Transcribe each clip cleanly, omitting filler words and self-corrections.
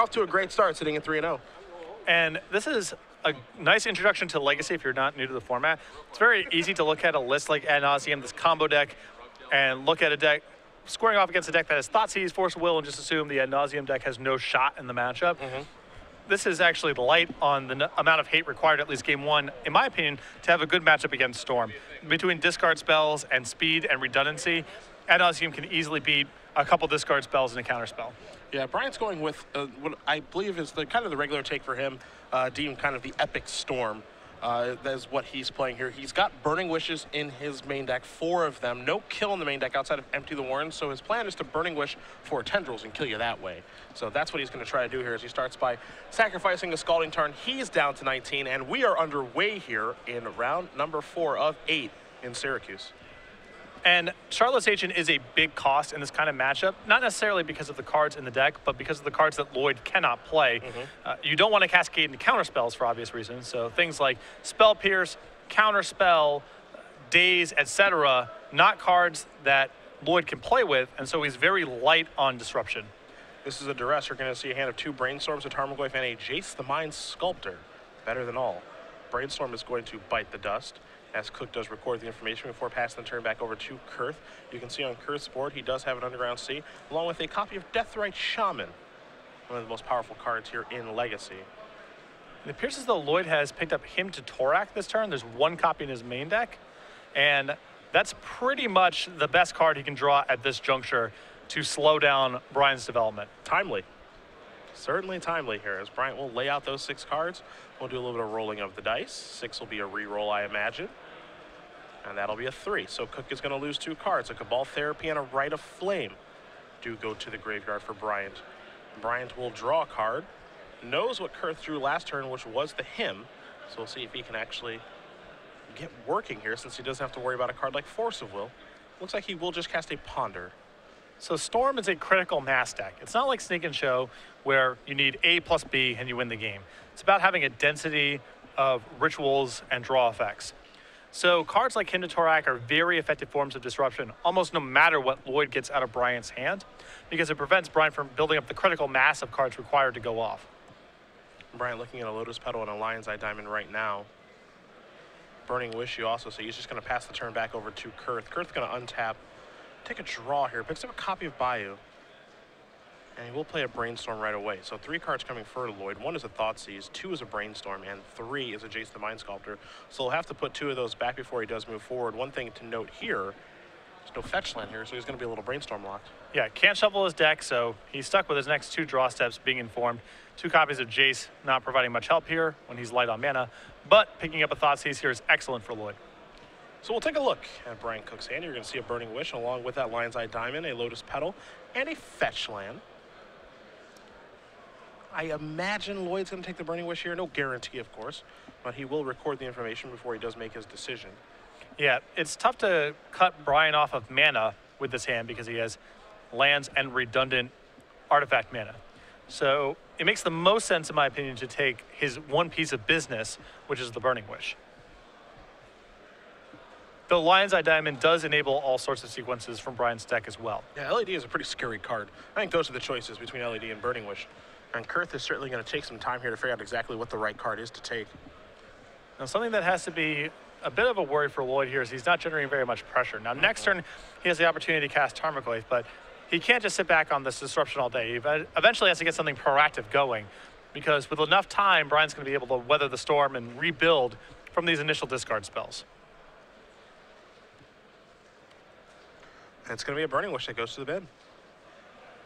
off to a great start, sitting at 3-0. And this is a nice introduction to Legacy if you're not new to the format. It's very easy to look at a list like Ad Nauseam, this combo deck, and look at a deck squaring off against a deck that has Thoughtseize, Force of Will, and just assume the Ad Nauseam deck has no shot in the matchup. This is actually light on the amount of hate required, at least game one, in my opinion, to have a good matchup against Storm. Between discard spells and speed and redundancy, Ad Nauseam can easily beat a couple discard spells and a counter spell. Yeah, Bryant's going with what I believe is the kind of the regular take for him, deemed kind of the epic Storm. That's what he's playing here. He's got Burning Wishes in his main deck, 4 of them. No kill in the main deck outside of Empty the Warren, so his plan is to Burning Wish 4 Tendrils and kill you that way. So that's what he's going to try to do here as he starts by sacrificing a Scalding Tarn. He's down to 19, and we are underway here in round number 4 of 8 in Syracuse. And Charlotte's Agent is a big cost in this kind of matchup, not necessarily because of the cards in the deck, but because of the cards that Lloyd cannot play. You don't want to cascade into counter spells for obvious reasons. So things like Spell Pierce, Counter Spell, Daze, etc., not cards that Lloyd can play with, and so he's very light on disruption. This is a duress. You're going to see a hand of 2 Brainstorms, a Tarmogoyf, and a Jace the Mind Sculptor. Better than all. Brainstorm is going to bite the dust, as Cook does record the information before passing the turn back over to Kurth. You can see on Kurth's board, he does have an Underground Sea, along with a copy of Deathrite Shaman, one of the most powerful cards here in Legacy. It appears as though Lloyd has picked up Hymn to Torak this turn. There's 1 copy in his main deck, and that's pretty much the best card he can draw at this juncture to slow down Bryant's development. Timely. Certainly timely here, as Bryant will lay out those 6 cards. We'll do a little bit of rolling of the dice. 6 will be a re-roll, I imagine. And that'll be a 3. So Cook is going to lose 2 cards. A Cabal Therapy and a Rite of Flame do go to the graveyard for Bryant. Bryant will draw a card. Knows what Kurth drew last turn, which was the Hymn. So we'll see if he can actually get working here, since he doesn't have to worry about a card like Force of Will. Looks like he will just cast a Ponder. So Storm is a critical mass deck. It's not like Sneak and Show, where you need A plus B and you win the game. It's about having a density of rituals and draw effects. So cards like Hymn to Torak are very effective forms of disruption, almost no matter what Lloyd gets out of Bryant's hand, because it prevents Bryant from building up the critical mass of cards required to go off. Bryant looking at a Lotus Petal and a Lion's Eye Diamond right now. Burning Wish you also see. He's just going to pass the turn back over to Kurth. Kurth's going to untap, take a draw here, picks up a copy of Bayou, and he will play a Brainstorm right away. So 3 cards coming for Lloyd. 1 is a Thoughtseize, 2 is a Brainstorm, and 3 is a Jace the Mind Sculptor. So he'll have to put 2 of those back before he does move forward. One thing to note here, there's no fetch land here, so he's going to be a little Brainstorm locked. Yeah, can't shuffle his deck, so he's stuck with his next 2 draw steps being informed. 2 copies of Jace, not providing much help here when he's light on mana, but picking up a Thoughtseize here is excellent for Lloyd. So we'll take a look at Brian Cook's hand. You're going to see a Burning Wish along with that Lion's Eye Diamond, a Lotus Petal, and a fetch land. I imagine Lloyd's going to take the Burning Wish here. No guarantee, of course, but he will record the information before he does make his decision. Yeah, it's tough to cut Brian off of mana with this hand because he has lands and redundant artifact mana. So it makes the most sense, in my opinion, to take his 1 piece of business, which is the Burning Wish. The Lion's Eye Diamond does enable all sorts of sequences from Brian's deck as well. Yeah, LED is a pretty scary card. I think those are the choices between LED and Burning Wish. And Kurth is certainly going to take some time here to figure out exactly what the right card is to take. Now, something that has to be a bit of a worry for Lloyd here is he's not generating very much pressure. Now, next turn, he has the opportunity to cast Tarmogoyf, but he can't just sit back on this disruption all day. He eventually has to get something proactive going, because with enough time, Brian's going to be able to weather the storm and rebuild from these initial discard spells. And it's going to be a Burning Wish that goes to the bin.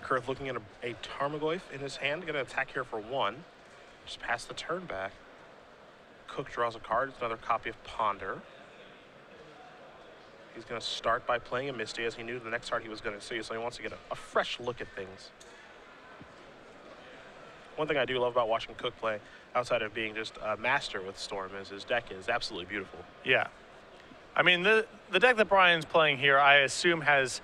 Kurth looking at a Tarmogoyf in his hand, going to attack here for 1. Just pass the turn back. Cook draws a card. It's another copy of Ponder. He's going to start by playing a Misty, as he knew the next card he was going to see, so he wants to get a fresh look at things. One thing I do love about watching Cook play, outside of being just a master with Storm, is his deck is absolutely beautiful. Yeah. I mean, the deck that Brian's playing here, I assume has,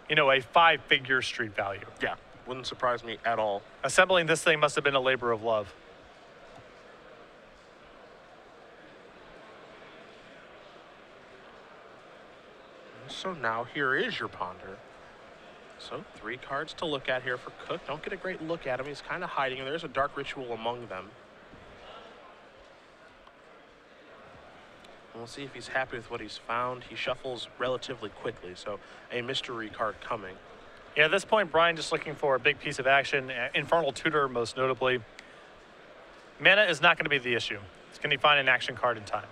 you know, a 5-figure street value. Yeah, wouldn't surprise me at all. Assembling this thing must have been a labor of love. So now here is your Ponder. So 3 cards to look at here for Cook. Don't get a great look at him. He's kind of hiding, and there's a dark ritual among them. And we'll see if he's happy with what he's found. He shuffles relatively quickly, so a mystery card coming. Yeah, at this point, Bryant just looking for a big piece of action. Infernal Tutor, most notably. Mana is not going to be the issue. It's going to find an action card in time.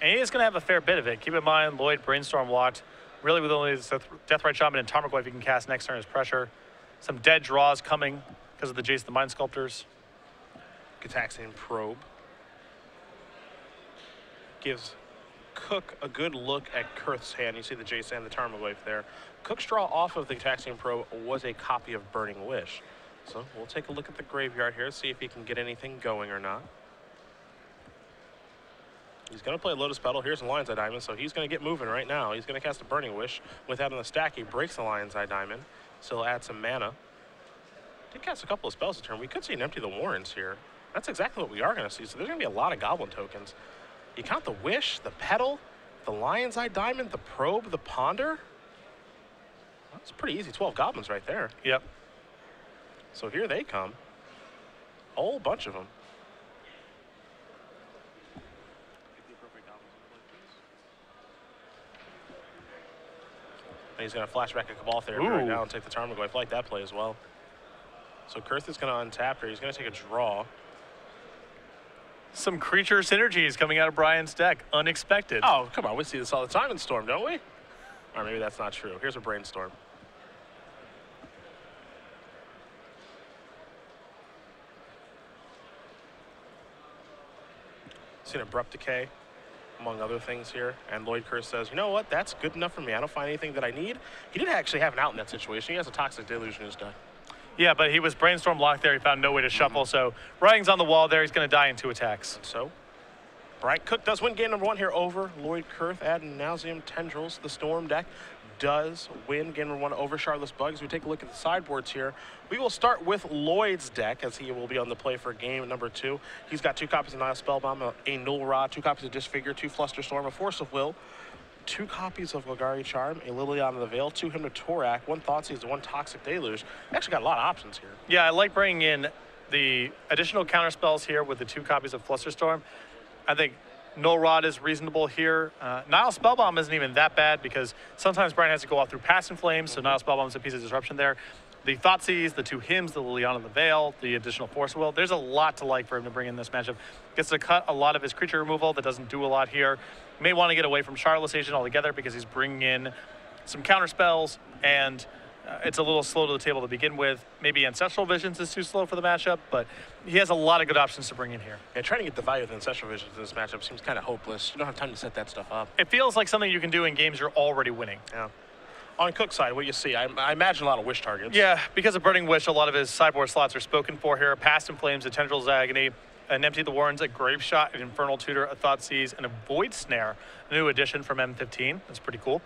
And he is going to have a fair bit of it. Keep in mind, Lloyd Brainstorm locked. Really, with only Deathrite Shaman and Tarmogoyf he can cast next turn as pressure. Some dead draws coming because of the Jace the Mind Sculptors. Gitaxian Probe gives Cook a good look at Kurth's hand. You see the Jace and the Tarmogoyf there. Cook's draw off of the Gitaxian Probe was a copy of Burning Wish. So we'll take a look at the graveyard here, see if he can get anything going or not. He's going to play Lotus Petal. Here's the Lion's Eye Diamond, so he's going to get moving right now. He's going to cast a Burning Wish. With that on the stack, he breaks the Lion's Eye Diamond. Still add some mana. Did cast a couple of spells a turn. We could see an Empty the Warrens here. That's exactly what we are going to see. So there's going to be a lot of Goblin tokens. You count the Wish, the Petal, the Lion's Eye Diamond, the Probe, the Ponder. That's pretty easy. 12 Goblins right there. Yep. So here they come. A whole bunch of them. And he's going to flashback a Cabal Therapy right now and take the Tarmogoyf. I like that play as well. So Kurth is going to untap her. He's going to take a draw. Some creature synergies coming out of Bryant's deck. Unexpected. Oh, come on. We see this all the time in Storm, don't we? Or maybe that's not true. Here's a Brainstorm. Seen Abrupt Decay, among other things here. And Lloyd Kurth says, you know what? That's good enough for me. I don't find anything that I need. He did actually have an out in that situation. He has a Toxic Deluge in his deck. Yeah, but he was Brainstorm locked there. He found no way to shuffle, so writing's on the wall there. He's going to die in 2 attacks. And so Bryant Cook does win game number 1 here over Lloyd Kurth. Ad Nauseam Tendrils. The Storm deck does win game number 1 over Charlotte's Bugs. We take a look at the sideboards here. We will start with Lloyd's deck, as he will be on the play for game number 2. He's got 2 copies of Nile Spellbomb, a Null Rod, 2 copies of Disfigure, 2 Flusterstorm, a Force of Will, 2 copies of Golgari Charm, a Liliana of the Veil, 2 Hymn to Torak, 1 Thoughtseize, 1 Toxic Deluge. Actually got a lot of options here. Yeah, I like bringing in the additional counter spells here with the 2 copies of Flusterstorm. I think Null Rod is reasonable here. Nile Spellbomb isn't even that bad because sometimes Bryant has to go off through Past in Flames, so Nile Spellbomb is a piece of disruption there. The Thoughtseize, the 2 Hymns, the Liliana of the Veil, the additional Force Will. There's a lot to like for him to bring in this matchup. Gets to cut a lot of his creature removal that doesn't do a lot here. May want to get away from Charlotte's Agent altogether because he's bringing in some counter spells, and it's a little slow to the table to begin with. Maybe Ancestral Visions is too slow for the matchup, but he has a lot of good options to bring in here. Yeah, trying to get the value of the Ancestral Visions in this matchup seems kind of hopeless. You don't have time to set that stuff up. It feels like something you can do in games you're already winning. Yeah. On Cook's side, what do you see? I imagine a lot of Wish targets. Yeah, because of Burning Wish, a lot of his sideboard slots are spoken for here. Past in Flames, a Tendrils Agony, an Empty the Warrens, a Grave Shot, an Infernal Tutor, a Thoughtseize, and a Void Snare, a new addition from M15. That's pretty cool.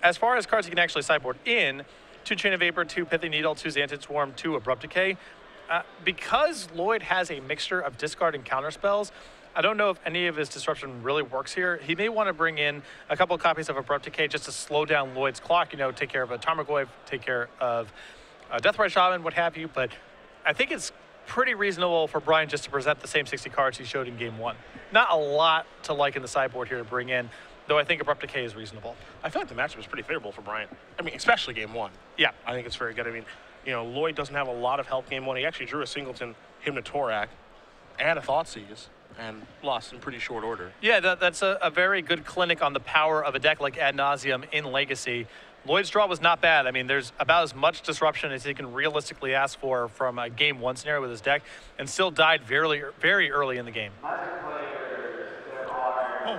As far as cards he can actually sideboard in, 2 Chain of Vapor, 2 Pithy Needle, 2 Xantid Swarm, 2 Abrupt Decay. Because Lloyd has a mixture of discard and counter spells, I don't know if any of his disruption really works here. He may want to bring in a couple of copies of Abrupt Decay just to slow down Lloyd's clock, you know, take care of a Tarmogoyf, take care of a Deathrite Shaman, what have you. But I think it's pretty reasonable for Bryant just to present the same 60 cards he showed in game 1. Not a lot to like in the sideboard here to bring in, though I think Abrupt Decay is reasonable. I feel like the matchup is pretty favorable for Bryant. I mean, especially game 1. Yeah. I think it's very good. I mean, you know, Lloyd doesn't have a lot of help game 1. He actually drew a Singleton, Hymn to Torak, and a Thoughtseize, and lost in pretty short order. Yeah, that's a very good clinic on the power of a deck like Ad Nauseam in Legacy. Lloyd's draw was not bad. I mean, there's about as much disruption as he can realistically ask for from a game 1 scenario with his deck, and still died very, very early in the game. Well,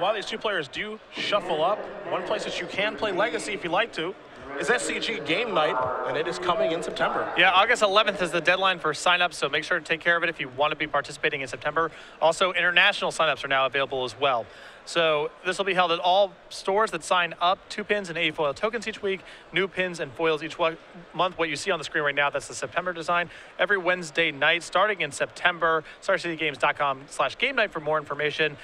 while these 2 players do shuffle up, one place that you can play Legacy if you like to is SCG Game Night, and it is coming in September. Yeah, August 11th is the deadline for signups, so make sure to take care of it if you want to be participating in September. Also, international signups are now available as well. So this will be held at all stores that sign up. 2 pins and 8 foil tokens each week, new pins and foils each month. What you see on the screen right now, that's the September design. Every Wednesday night, starting in September. StarCityGames.com/game night for more information.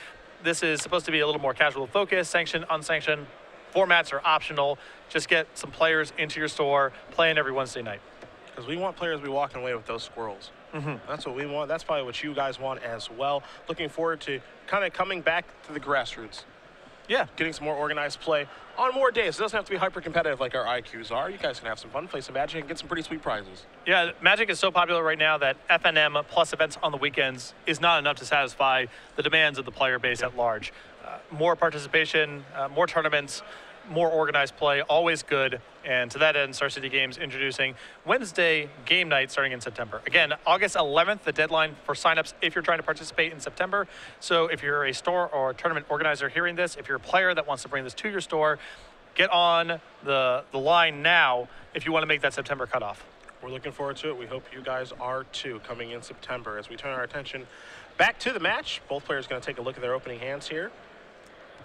This is supposed to be a little more casual focus, sanctioned, unsanctioned. Formats are optional. Just get some players into your store, playing every Wednesday night. Because we want players to be walking away with those squirrels. That's what we want. That's probably what you guys want as well. Looking forward to kind of coming back to the grassroots. Yeah. Getting some more organized play on more days. It doesn't have to be hyper competitive like our IQs are. You guys can have some fun, play some Magic, and get some pretty sweet prizes. Yeah, Magic is so popular right now that FNM plus events on the weekends is not enough to satisfy the demands of the player base at large. More participation, more tournaments, more organized play, always good. And to that end, Star City Games introducing Wednesday game night starting in September. Again, August 11th, the deadline for signups if you're trying to participate in September. So if you're a store or a tournament organizer hearing this, if you're a player that wants to bring this to your store, get on the line now if you want to make that September cutoff. We're looking forward to it. We hope you guys are too, coming in September. As we turn our attention back to the match, both players going to take a look at their opening hands here.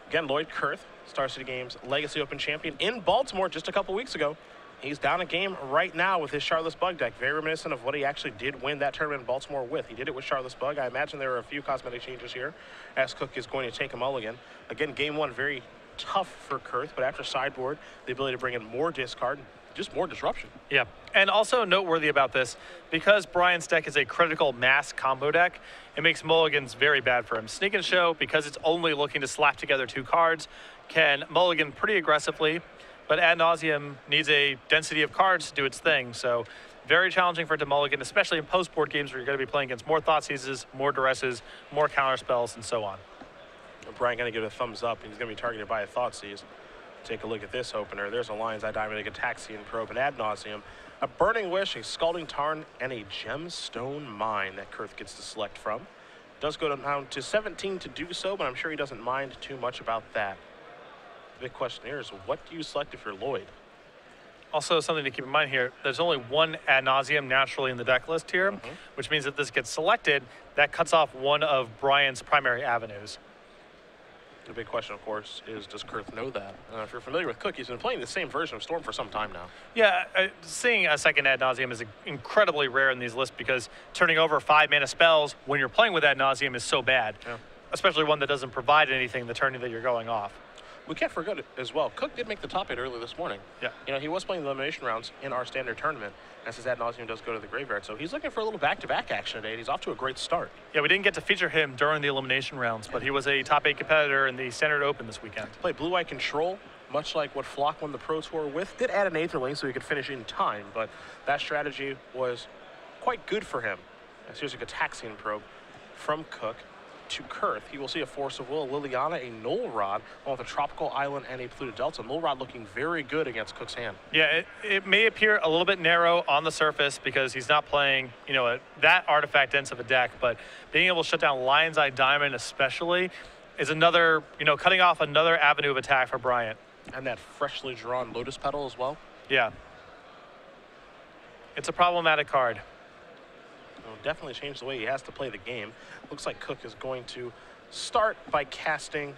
Again, Lloyd Kurth, Star City Games Legacy Open champion in Baltimore just a couple weeks ago. He's down a game right now with his Charlotte's Bug deck, very reminiscent of what he actually did win that tournament in Baltimore with. He did it with Charlotte's Bug. I imagine there are a few cosmetic changes here as Cook is going to take a mulligan. Again, game one, very tough for Kurth, but after sideboard, the ability to bring in more discard, just more disruption. Yeah, and also noteworthy about this, because Bryant's deck is a critical mass combo deck, it makes mulligans very bad for him. Sneak and Show, because it's only looking to slap together 2 cards, can mulligan pretty aggressively, but Ad Nauseam needs a density of cards to do its thing. So very challenging for it to mulligan, especially in post-board games where you're going to be playing against more Thoughtseizes, more Duresses, more counter spells, and so on. Brian going to give it a thumbs up. He's going to be targeted by a Thoughtseize. Take a look at this opener. There's a Lion's Eye Diamond, a Gataxian Probe, an Ad Nauseam, a Burning Wish, a Scalding Tarn, and a Gemstone Mine that Kurth gets to select from. Does go down to 17 to do so, but I'm sure he doesn't mind too much about that. The big question here is, what do you select if you're Lloyd? Also, something to keep in mind here, there's only one Ad Nauseam naturally in the deck list here, which means that this gets selected, that cuts off one of Bryant's primary avenues. The big question, of course, is does Kurth know that? If you're familiar with Cook, he's been playing the same version of Storm for some time now. Yeah, seeing a second Ad Nauseam is incredibly rare in these lists because turning over 5-mana spells when you're playing with Ad Nauseam is so bad, especially one that doesn't provide anything the turn that you're going off. We can't forget it as well. Cook did make the top 8 early this morning. Yeah. You know, he was playing the elimination rounds in our standard tournament, as his Ad Nauseam does go to the graveyard. So he's looking for a little back-to-back action today, and he's off to a great start. Yeah, we didn't get to feature him during the elimination rounds, but he was a top 8 competitor in the Standard Open this weekend. Played Blue-Eye Control, much like what Flock won the Pro Tour with. Did add an Aetherling so he could finish in time, but that strategy was quite good for him. As here's a Gataxian Probe from Cook to Kurth. He will see a Force of Will, Liliana, a Null Rod, along with a Tropical Island and a Pluto Delta. Null Rod looking very good against Cook's hand. Yeah, it may appear a little bit narrow on the surface because he's not playing, you know, that artifact dense of a deck, but being able to shut down Lion's Eye Diamond especially is another, you know, cutting off another avenue of attack for Bryant. And that freshly drawn Lotus Petal as well. Yeah. It's a problematic card. It'll definitely change the way he has to play the game. Looks like Cook is going to start by casting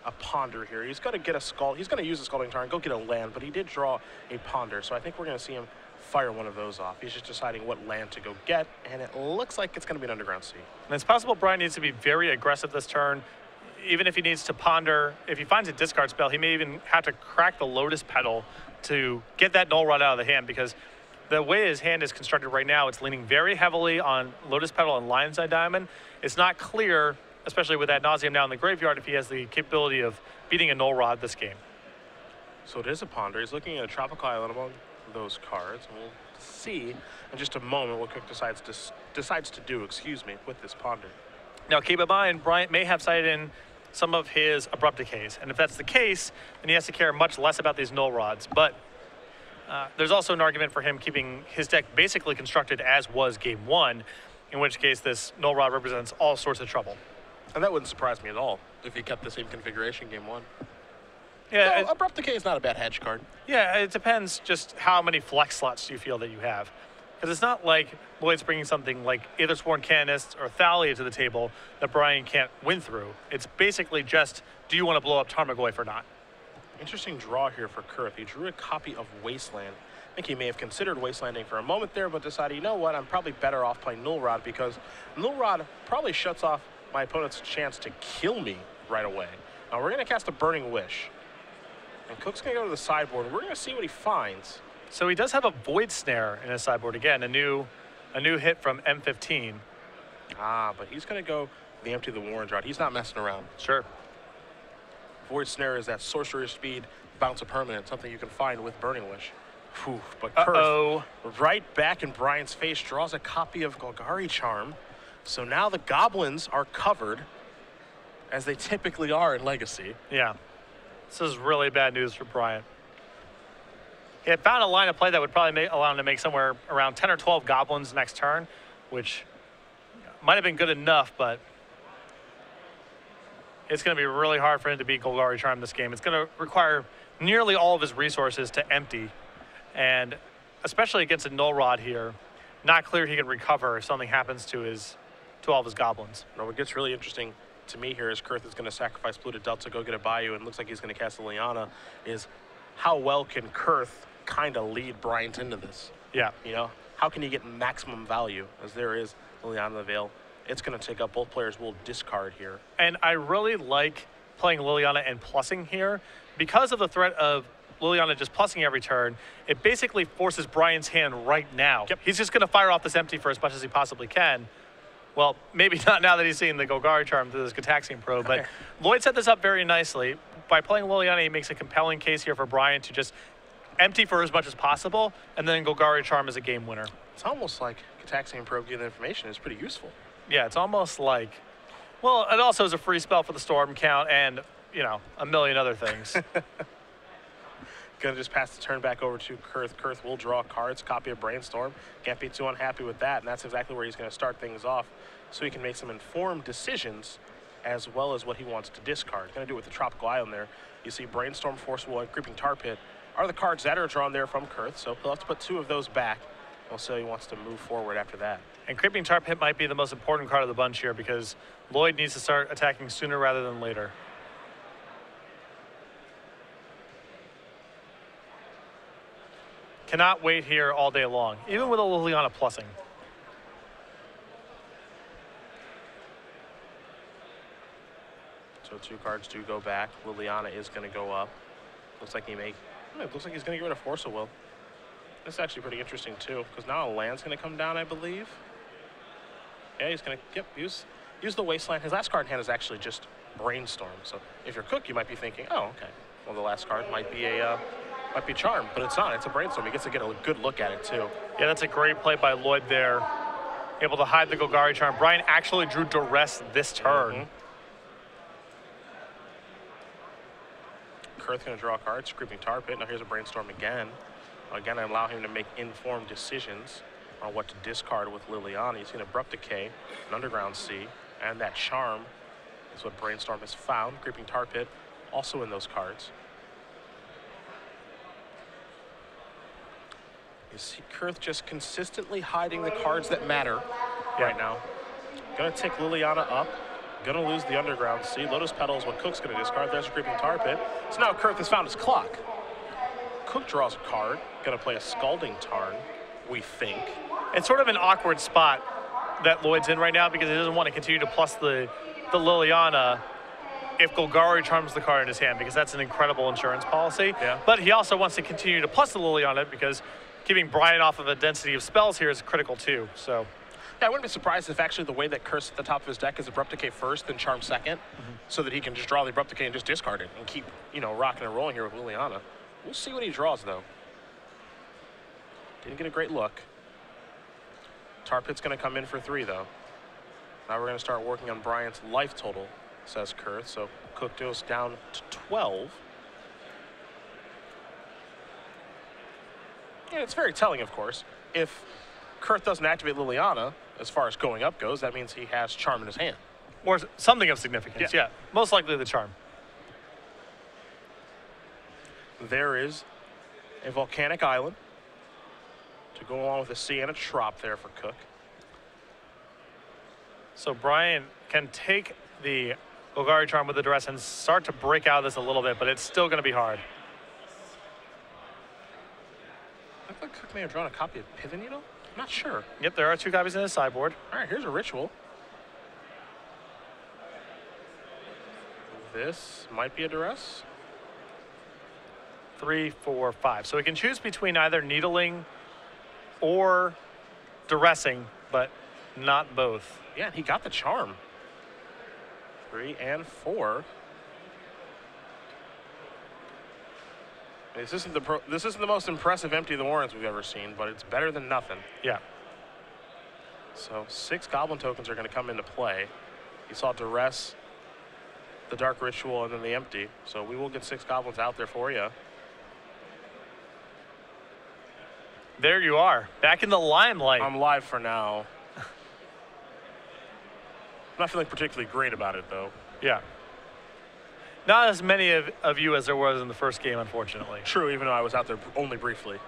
a Ponder here. He's going to get a Scald. He's going to use a Scalding Tarn, go get a land, but he did draw a Ponder, so I think we're going to see him fire one of those off. He's just deciding what land to go get, and it looks like it's going to be an Underground Sea. And it's possible Brian needs to be very aggressive this turn. Even if he needs to ponder, if he finds a discard spell, he may even have to crack the Lotus Petal to get that Null Rod out of the hand, because the way his hand is constructed right now, it's leaning very heavily on Lotus Petal and Lion's Eye Diamond. It's not clear, especially with Ad Nauseam now in the graveyard, if he has the capability of beating a Null Rod this game. So it is a Ponder. He's looking at a Tropical Island among those cards. And we'll see in just a moment what Cook decides to do, with this Ponder. Now keep in mind, Bryant may have sided in some of his Abrupt Decays. And if that's the case, then he has to care much less about these Null Rods. But there's also an argument for him keeping his deck basically constructed as was game one, in which case this Null Rod represents all sorts of trouble. And that wouldn't surprise me at all if he kept the same configuration game one. Yeah, no, Abrupt Decay is not a bad hedge card. Yeah, it depends just how many flex slots do you feel that you have. Because it's not like Lloyd's bringing something like Aethersworn Canonists or Thalia to the table that Brian can't win through. It's basically just, do you want to blow up Tarmogoyf or not? Interesting draw here for Kurth. He drew a copy of Wasteland. I think he may have considered Wastelanding for a moment there, but decided, you know what, I'm probably better off playing Null Rod, because Null Rod probably shuts off my opponent's chance to kill me right away. Now we're going to cast a Burning Wish. And Cook's going to go to the sideboard. We're going to see what he finds. So he does have a Void Snare in his sideboard. Again, a new hit from M15. But he's going to go the empty the Warren's Rod. He's not messing around. Sure. Void Snare is that sorcerer speed bounce a permanent, something you can find with Burning Wish. Whew, but Kurth, right back in Bryant's face, draws a copy of Golgari Charm. So now the goblins are covered, as they typically are in Legacy. Yeah. This is really bad news for Bryant. He had found a line of play that would probably allow him to make somewhere around 10 or 12 goblins next turn, which might have been good enough, but it's going to be really hard for him to beat Golgari Charm this game. It's going to require nearly all of his resources to empty, and especially against a Null Rod here, not clear he can recover if something happens to all of his goblins. Now, what gets really interesting to me here is Kurth is going to sacrifice Blue to Delta, go get a Bayou, and looks like he's going to cast Liliana, is how well can Kurth kind of lead Bryant into this? Yeah. You know, how can he get maximum value, as there is Liliana the Veil? It's going to take up, both players will discard here. And I really like playing Liliana and plussing here. Because of the threat of Liliana just plussing every turn, it basically forces Bryant's hand right now. Yep. He's just going to fire off this empty for as much as he possibly can. Well, maybe not now that he's seeing the Golgari Charm through this Gitaxian Probe, but Lloyd set this up very nicely. By playing Liliana, he makes a compelling case here for Bryant to just empty for as much as possible, and then Golgari Charm is a game winner. It's almost like Gitaxian Probe getting information is pretty useful. Yeah, it's almost like, well, it also is a free spell for the Storm count and, you know, a million other things. Gonna just pass the turn back over to Kurth. Kurth will draw cards, copy of Brainstorm. Can't be too unhappy with that, and that's exactly where he's gonna start things off so he can make some informed decisions as well as what he wants to discard. Gonna do it with the Tropical Island there. You see Brainstorm, Forcible, and Creeping Tar Pit are the cards that are drawn there from Kurth, so he'll have to put 2 of those back. We'll see how he wants to move forward after that. And Creeping Tar Pit might be the most important card of the bunch here because Lloyd needs to start attacking sooner rather than later. Cannot wait here all day long, even with a Liliana plussing. So 2 cards do go back. Liliana is going to go up. Looks like it looks like he's going to get rid of Force of Will. This is actually pretty interesting too, because now a land's going to come down, I believe. Yeah, he's going to use the Wasteland. His last card in hand is actually just Brainstorm. So if you're Cook, you might be thinking, oh, okay. Well, the last card might be Charm, but it's not. It's a Brainstorm. He gets to get a good look at it too. Yeah, that's a great play by Lloyd there. Able to hide the Golgari Charm. Bryant actually drew Duress this turn. Kurth going to draw cards, Creeping Tar Pit. Now here's a Brainstorm again. Again, I allow him to make informed decisions on what to discard with Liliana. He's going to Abrupt Decay, an Underground Sea, and that Charm is what Brainstorm has found. Creeping Tar Pit also in those cards. You see Kurth just consistently hiding the cards that matter right now. Going to take Liliana up. Going to lose the Underground Sea. Lotus Petal is what Cook's going to discard. There's a Creeping Tar Pit. So now Kurth has found his clock. Cook draws a card. Going to play a Scalding Tarn, we think. It's sort of an awkward spot that Lloyd's in right now because he doesn't want to continue to plus the Liliana if Golgari Charms the card in his hand, because that's an incredible insurance policy. Yeah. But he also wants to continue to plus the Liliana because keeping Bryant off of a density of spells here is critical too. So yeah, I wouldn't be surprised if actually the way that Kurth at the top of his deck is Abrupt Decay first, then Charm second, so that he can just draw the Abrupt Decay and just discard it and keep, you know, rocking and rolling here with Liliana. We'll see what he draws, though. Didn't get a great look. Tar Pit's going to come in for 3, though. Now we're going to start working on Bryant's life total, says Kurth. So Cook goes down to 12. And it's very telling, of course. If Kurth doesn't activate Liliana, as far as going up goes, that means he has Charm in his hand. Or something of significance, yeah. Most likely the Charm. There is a Volcanic Island to go along with a sea and a Trop there for Cook. So Bryant can take the Golgari Charm with the Duress and start to break out of this a little bit, but it's still going to be hard. I think Cook may have drawn a copy of Pithing Needle. I'm not sure. Yep, there are 2 copies in his sideboard. All right, here's a Ritual. This might be a Duress. 3, 4, 5. So he can choose between either needling or duressing, but not both. Yeah, he got the charm. 3 and 4. This isn't the most impressive empty of the warrants we've ever seen, but it's better than nothing. Yeah. So 6 goblin tokens are going to come into play. You saw duress, the dark ritual, and then the empty. So we will get 6 goblins out there for you. There you are, back in the limelight. I'm live for now. I'm not feeling particularly great about it, though. Yeah. Not as many of you as there was in the first game, unfortunately. True, even though I was out there only briefly.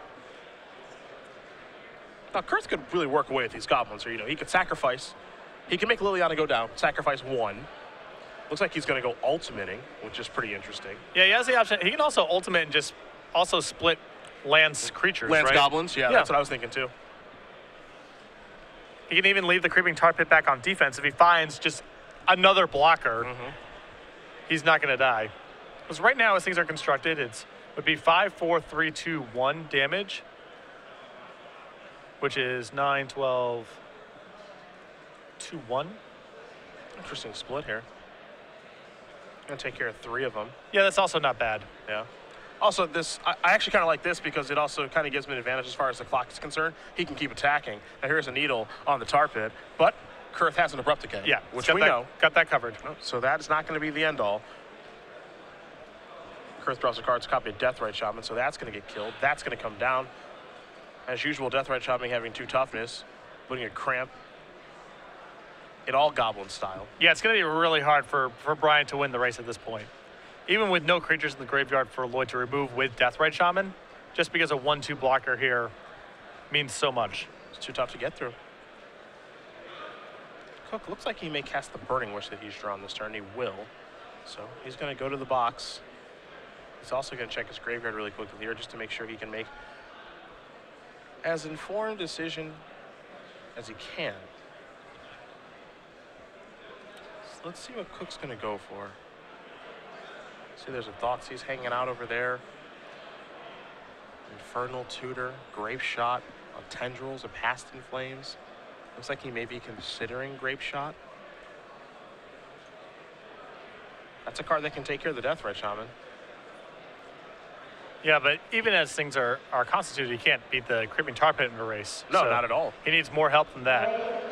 Now, Kurth could really work away with these goblins. Or, he could sacrifice. He can make Liliana go down, sacrifice 1. Looks like he's going to go ultimating, which is pretty interesting. Yeah, he has the option. He can also ultimate and just also split Lance creatures, Lance right? goblins, yeah, that's what I was thinking, too. He can even leave the creeping tar pit back on defense if he finds just another blocker. He's not going to die. Because right now, as things are constructed, would be 5, 4, 3, 2, 1 damage, which is 9, 12, 2, 1. Interesting split here. Gonna take care of 3 of them. Yeah, that's also not bad. Yeah. Also, I actually kind of like this because it also kind of gives me an advantage as far as the clock is concerned. He can keep attacking. Now here's a needle on the tar pit, but Kurth has an abrupt decay. Yeah, which we know. Got that covered. So that's not going to be the end all. Kurth draws a card to copy a Deathrite Shaman, so that's going to get killed. That's going to come down. As usual, Deathrite Shaman having 2 toughness, putting a cramp in all goblin style. Yeah, it's going to be really hard for Bryant to win the race at this point. Even with no creatures in the graveyard for Lloyd to remove with Deathrite Shaman, just because a 1/2 blocker here means so much. It's too tough to get through. Cook looks like he may cast the Burning Wish that he's drawn this turn. He will. So he's going to go to the box. He's also going to check his graveyard really quickly here just to make sure he can make as informed decision as he can. So let's see what Cook's going to go for. See, there's a Thoughtseize hanging out over there. Infernal Tutor, Grape Shot on Tendrils and Past in Flames. Looks like he may be considering Grape Shot. That's a card that can take care of the Deathrite Shaman. Yeah, but even as things are constituted, he can't beat the Creeping Tar Pit in a race. No, so not at all. He needs more help than that.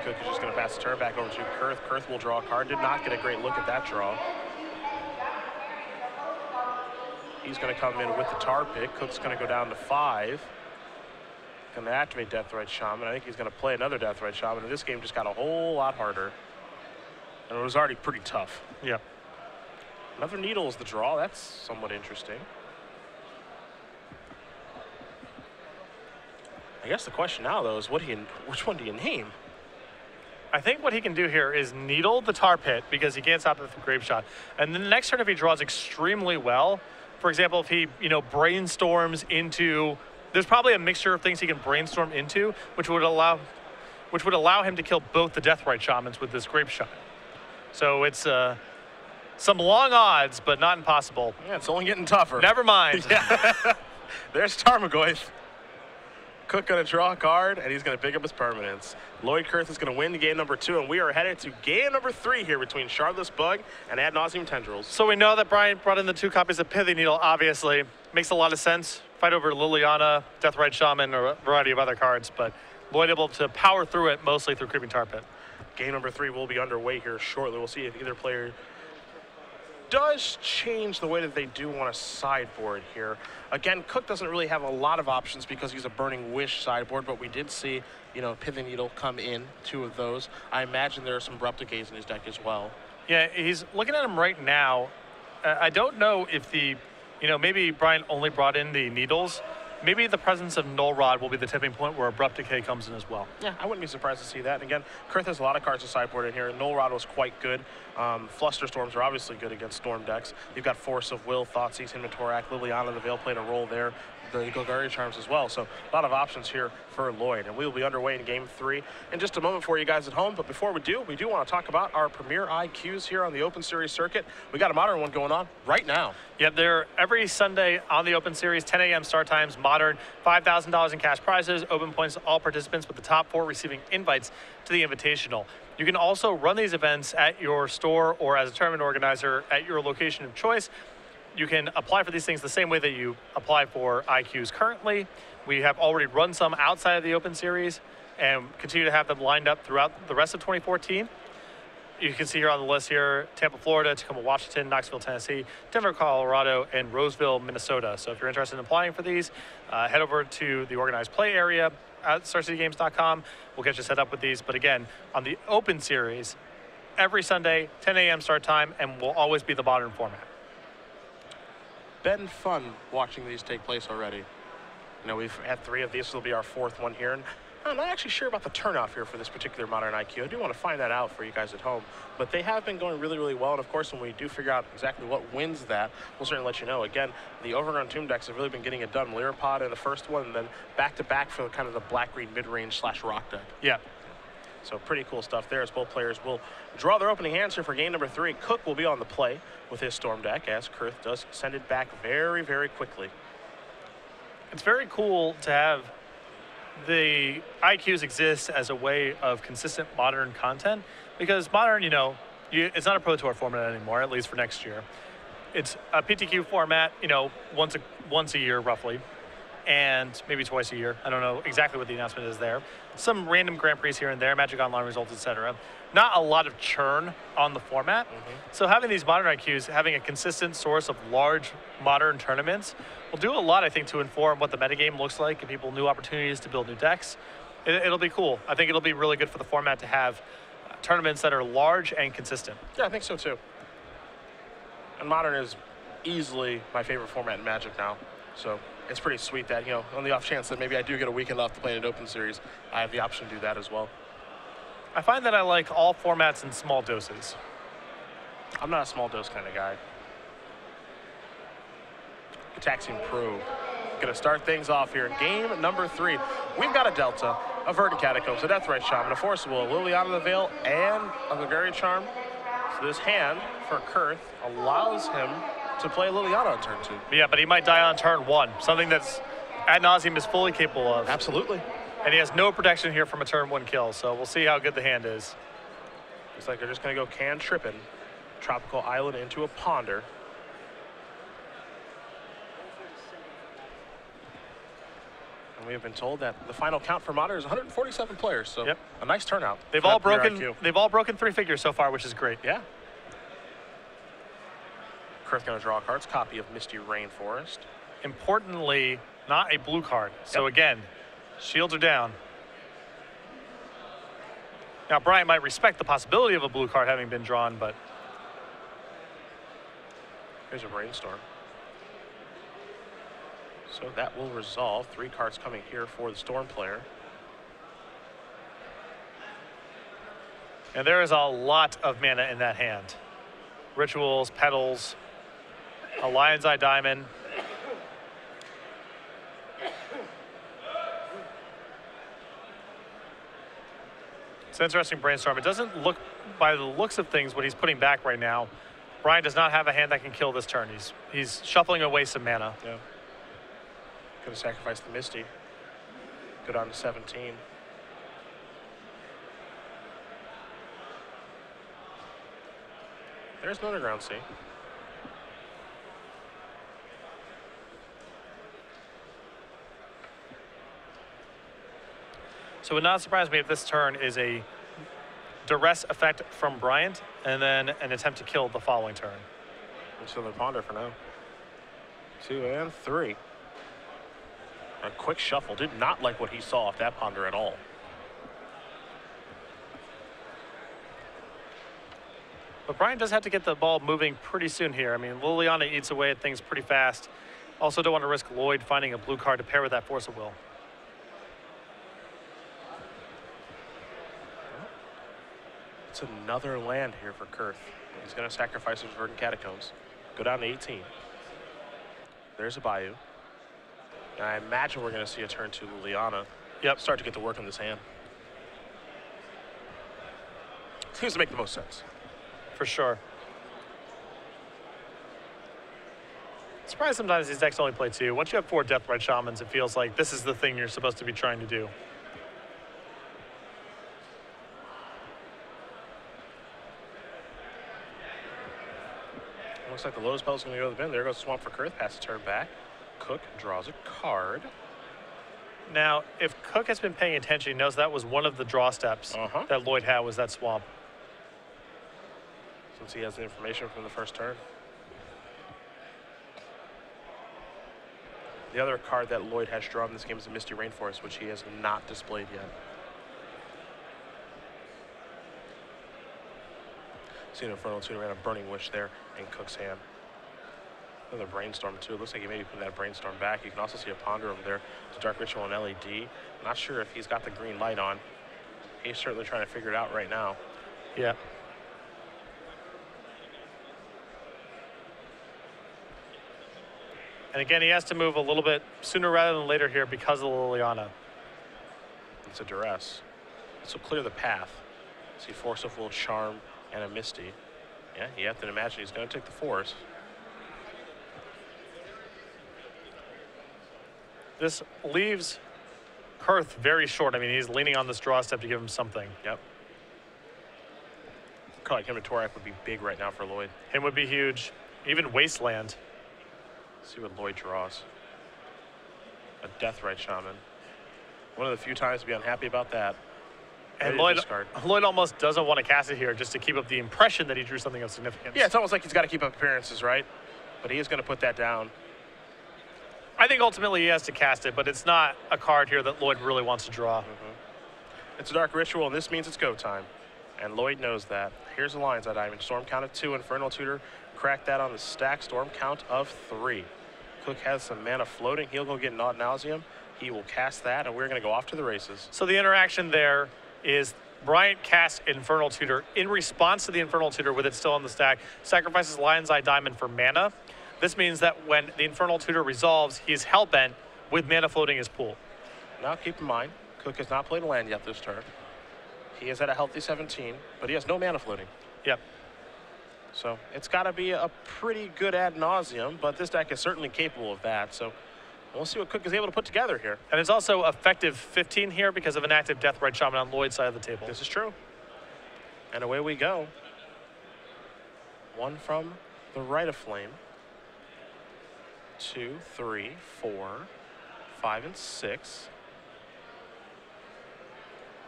Cook is just going to pass the turn back over to Kurth. Kurth will draw a card. Did not get a great look at that draw. He's going to come in with the Tar Pit. Cook's going to go down to 5. Going to activate Deathrite Shaman. I think he's going to play another Deathrite Shaman. And this game just got a whole lot harder. And it was already pretty tough. Yeah. Another needle is the draw. That's somewhat interesting. I guess the question now, though, is which one do you name? I think what he can do here is needle the Tar Pit because he can't stop it with the Grape Shot. And then the next turn, if he draws extremely well, for example, if he brainstorms into, there's probably a mixture of things he can brainstorm into, which would allow him to kill both the Deathrite Shamans with this Grape Shot. So it's some long odds, but not impossible. Yeah, it's only getting tougher. Never mind. Yeah. There's Tarmogoyf. Cook going to draw a card, and he's going to pick up his permanence. Lloyd Kurth is going to win the game number 2, and we are headed to game number 3 here between Shardless Bug and Ad Nauseam Tendrils. So we know that Bryant brought in the 2 copies of Pithy Needle, obviously. Makes a lot of sense. Fight over Liliana, Deathrite Shaman, or a variety of other cards, but Lloyd able to power through it mostly through Creeping Tar Pit. Game number 3 will be underway here shortly. We'll see if either player does change the way that they do want to sideboard here. Again, Cook doesn't really have a lot of options because he's a Burning Wish sideboard, but we did see, Pithy Needle come in, 2 of those. I imagine there are some Abrupt Decays in his deck as well. Yeah, he's looking at him right now. I don't know if maybe Bryant only brought in the needles. Maybe the presence of Null Rod will be the tipping point where Abrupt Decay comes in as well. Yeah, I wouldn't be surprised to see that. And again, Kurth has a lot of cards to sideboard in here. Null Rod was quite good. Flusterstorms are obviously good against Storm decks. You've got Force of Will, Thoughtseize, Hinmatorak, Liliana the Veil played a role there. the Golgari Charms as well. So a lot of options here for Lloyd. And we will be underway in game 3 in just a moment for you guys at home. But before we do want to talk about our premier IQs here on the Open Series circuit. We got a modern one going on right now. Yep, they're every Sunday on the Open Series, 10 a.m. start times, modern, $5,000 in cash prizes, open points to all participants, with the top 4 receiving invites to the Invitational. You can also run these events at your store or as a tournament organizer at your location of choice. You can apply for these things the same way that you apply for IQs currently. We have already run some outside of the Open Series and continue to have them lined up throughout the rest of 2014. You can see here on the list here, Tampa, Florida, Tacoma, Washington, Knoxville, Tennessee, Denver, Colorado, and Roseville, Minnesota. So if you're interested in applying for these, head over to the organized play area at StarCityGames.com. We'll get you set up with these. But again, on the Open Series, every Sunday, 10 a.m. start time, and will always be the modern format. Been fun watching these take place already. You know, we've had 3 of these. This will be our 4th one here. And I'm not actually sure about the turnout here for this particular modern IQ. I do want to find that out for you guys at home. But they have been going really, really well. And of course, when we do figure out exactly what wins that, we'll certainly let you know. Again, the Overgrown Tomb decks have really been getting it done. Lyrapod in the first one, and then back-to-back for kind of the black-green mid-range / rock deck. Yeah. So pretty cool stuff there as both players will draw their opening hands here for game number 3. Cook will be on the play with his Storm deck as Kurth does send it back very, very quickly. It's very cool to have the IQs exist as a way of consistent modern content, because modern, you know, it's not a Pro Tour format anymore, at least for next year. It's a PTQ format, you know, once a year roughly, and maybe twice a year. I don't know exactly what the announcement is there. Some random Grand Prix here and there, Magic Online results, etc. Not a lot of churn on the format. So having these modern IQs, having a consistent source of large modern tournaments will do a lot, I think, to inform what the metagame looks like, give people new opportunities to build new decks. It'll be cool. I think it'll be really good for the format to have tournaments that are large and consistent. Yeah, I think so too. And modern is easily my favorite format in Magic now. So it's pretty sweet that, you know, on the off chance that maybe I do get a weekend off to play in an Open Series, I have the option to do that as well. I find that I like all formats in small doses. I'm not a small dose kind of guy. Gitaxian Probe. Gonna start things off here in game number 3. We've got a Delta, a Verdant Catacombs, a Deathrite Shaman, a Force of Will, Liliana the Veil, and a Golgari Charm. So this hand for Kurth allows him to play Liliana on turn 2. Yeah, but he might die on turn 1, something that's ad nauseum is fully capable of. Absolutely. And he has no protection here from a turn 1 kill, so we'll see how good the hand is. Looks like they're just gonna go Cantrippin, Tropical Island into a Ponder. And we have been told that the final count for Modern is 147 players, so yep, a nice turnout. They've all broken 3 figures so far, which is great. Yeah. Kurth gonna draw cards, copy of Misty Rainforest. Importantly, not a blue card. So again, shields are down. Now Bryant might respect the possibility of a blue card having been drawn, but here's a Brainstorm. So that will resolve. 3 cards coming here for the Storm player. And there is a lot of mana in that hand. Rituals, Petals, a Lion's Eye Diamond. It's an interesting Brainstorm. It doesn't look, by the looks of things, what he's putting back right now, Bryant does not have a hand that can kill this turn. He's shuffling away some mana. Yeah. Could have sacrificed the Misty. Go down to 17. There's no Underground Sea. So it would not surprise me if this turn is a duress effect from Bryant and then an attempt to kill the following turn. So the Ponder for now. 2 and 3. A quick shuffle. Did not like what he saw off that Ponder at all. But Bryant does have to get the ball moving pretty soon here. I mean, Liliana eats away at things pretty fast. Also don't want to risk Lloyd finding a blue card to pair with that Force of Will. It's another land here for Kurth. He's going to sacrifice his Verdant Catacombs. Go down to 18. There's a Bayou. I imagine we're going to see a turn 2 Liliana. Yep. Start to get to work on this hand. Seems to make the most sense. For sure. Surprised sometimes these decks only play 2. Once you have 4 Deathrite Shamans, it feels like this is the thing you're supposed to be trying to do. Looks like the Lotus Petal's going to go to the bin. There goes Swamp for Kurth. Pass the turn back. Cook draws a card. Now, if Cook has been paying attention, he knows that was one of the draw steps that Lloyd had, was that Swamp. Since he has the information from the first turn. The other card that Lloyd has drawn in this game is the Misty Rainforest, which he has not displayed yet. See an Infernal Tutor and a Burning Wish there in Cook's hand. Another Brainstorm too. It looks like he maybe put that Brainstorm back. You can also see a Ponder over there. It's a Dark Ritual and LED. I'm not sure if he's got the green light on. He's certainly trying to figure it out right now. Yeah. And again, he has to move a little bit sooner rather than later here because of Liliana. It's a Duress. This will clear the path. See Forceful, Charm, and a Misty. Yeah, you have to imagine he's going to take the Force. This leaves Kurth very short. I mean, he's leaning on this draw step to give him something. Yep. A card like him and Torak would be big right now for Lloyd. Him would be huge. Even Wasteland. Let's see what Lloyd draws. A Deathrite Shaman. One of the few times to be unhappy about that. And Lloyd almost doesn't want to cast it here just to keep up the impression that he drew something of significance. Yeah, it's almost like he's got to keep up appearances, right? But he is going to put that down. I think ultimately he has to cast it, but it's not a card here that Lloyd really wants to draw. It's a Dark Ritual, and this means it's go time. And Lloyd knows that. Here's the Lion's Eye Diamond. Storm count of 2, Infernal Tutor. Crack that on the stack. Storm count of 3. Cook has some mana floating. He'll go get Ad Nauseam. He will cast that, and we're going to go off to the races. So the interaction there is Bryant casts Infernal Tutor. In response to the Infernal Tutor, with it still on the stack, sacrifices Lion's Eye Diamond for mana. This means that when the Infernal Tutor resolves, he's hellbent with mana floating his pool. Now keep in mind, Cook has not played a land yet this turn. He is at a healthy 17, but he has no mana floating. Yep. So it's got to be a pretty good Ad Nauseam, but this deck is certainly capable of that. So we'll see what Cook is able to put together here. And it's also effective 15 here because of an active Deathrite Shaman on Lloyd's side of the table. This is true. And away we go. One from the Rite of Flame. 2, 3, 4, 5, and 6.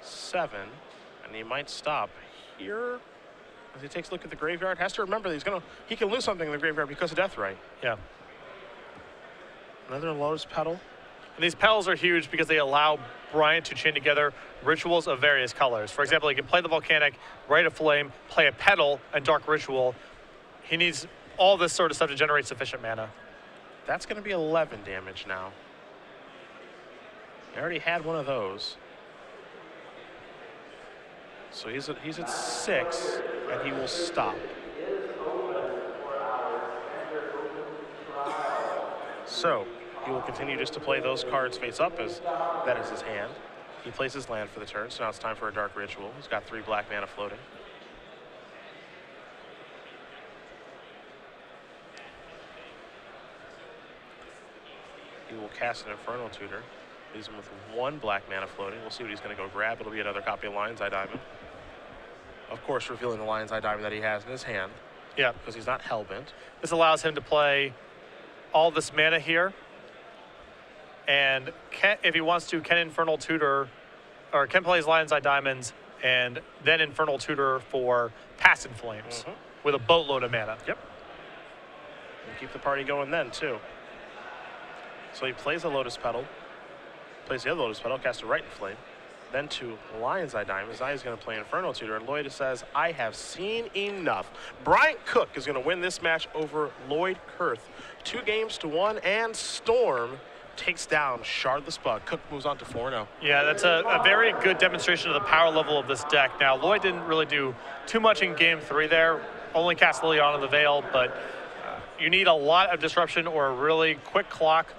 7. And he might stop here. As he takes a look at the graveyard, has to remember that he can lose something in the graveyard because of Deathrite. Yeah. Another Lotus Petal. And these petals are huge because they allow Bryant to chain together rituals of various colors. For example, he can play the Volcanic, Rite of Flame, play a Petal, and Dark Ritual. He needs all this sort of stuff to generate sufficient mana. That's going to be 11 damage now. He already had one of those. So he's at 6, and he will stop. So he will continue just to play those cards face up, as that is his hand. He plays his land for the turn, so now it's time for a Dark Ritual. He's got 3 black mana floating. He will cast an Infernal Tutor. Leaves him with 1 black mana floating. We'll see what he's going to go grab. It'll be another copy of Lion's Eye Diamond. Of course, revealing the Lion's Eye Diamond that he has in his hand. Yeah. Because he's not hellbent. This allows him to play all this mana here. And if he wants to, can Infernal Tutor, or can play his Lion's Eye Diamonds, and then Infernal Tutor for Passing Flames with a boatload of mana. Yep. And keep the party going then, too. So he plays a Lotus Petal, plays the other Lotus Petal, casts a Rite of Flame, then 2 Lion's Eye Diamond. His eye is going to play Infernal Tutor, and Lloyd says, I have seen enough. Bryant Cook is going to win this match over Lloyd Kurth. 2 games to 1, and Storm takes down Shardless Bug. Cook moves on to 4-0. Yeah, that's a very good demonstration of the power level of this deck. Now, Lloyd didn't really do too much in Game 3 there, only cast Liliana the Veil, but you need a lot of disruption or a really quick clock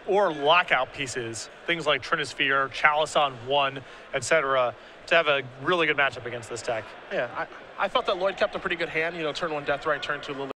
or lockout pieces, things like Trinisphere, Chalice on 1, etc., to have a really good matchup against this deck. Yeah, I thought that Lloyd kept a pretty good hand. You know, turn 1 Deathrite, turn 2 Lily